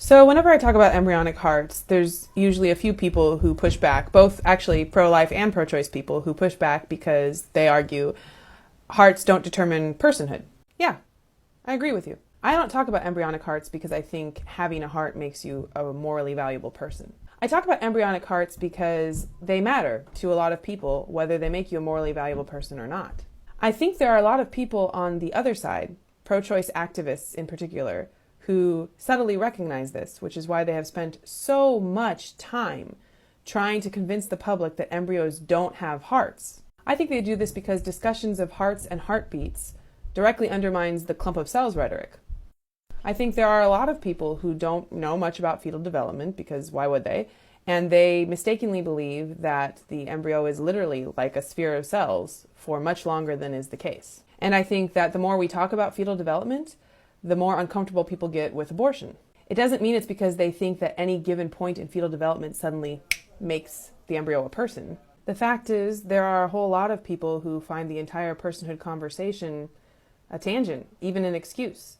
So whenever I talk about embryonic hearts, there's usually a few people who push back, both actually pro-life and pro-choice people who push back because they argue hearts don't determine personhood. Yeah, I agree with you. I don't talk about embryonic hearts because I think having a heart makes you a morally valuable person. I talk about embryonic hearts because they matter to a lot of people, whether they make you a morally valuable person or not. I think there are a lot of people on the other side, pro-choice activists in particular, who subtly recognize this, which is why they have spent so much time trying to convince the public that embryos don't have hearts. I think they do this because discussions of hearts and heartbeats directly undermines the clump of cells rhetoric. I think there are a lot of people who don't know much about fetal development, because why would they? And they mistakenly believe that the embryo is literally like a sphere of cells for much longer than is the case. And I think that the more we talk about fetal development, the more uncomfortable people get with abortion. It doesn't mean it's because they think that any given point in fetal development suddenly makes the embryo a person. The fact is, there are a whole lot of people who find the entire personhood conversation a tangent, even an excuse.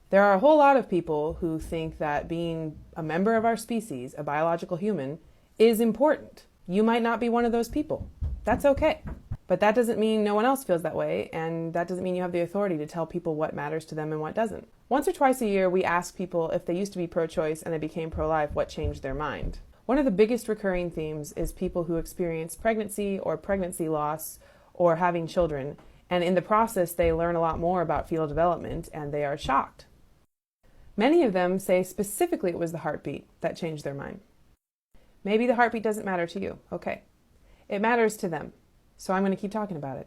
There are a whole lot of people who think that being a member of our species, a biological human, is important. You might not be one of those people. That's okay. But that doesn't mean no one else feels that way, and that doesn't mean you have the authority to tell people what matters to them and what doesn't. Once or twice a year, we ask people if they used to be pro-choice and they became pro-life, what changed their mind. One of the biggest recurring themes is people who experience pregnancy or pregnancy loss or having children, and in the process they learn a lot more about fetal development and they are shocked. Many of them say specifically it was the heartbeat that changed their mind. Maybe the heartbeat doesn't matter to you. Okay. It matters to them. So I'm going to keep talking about it.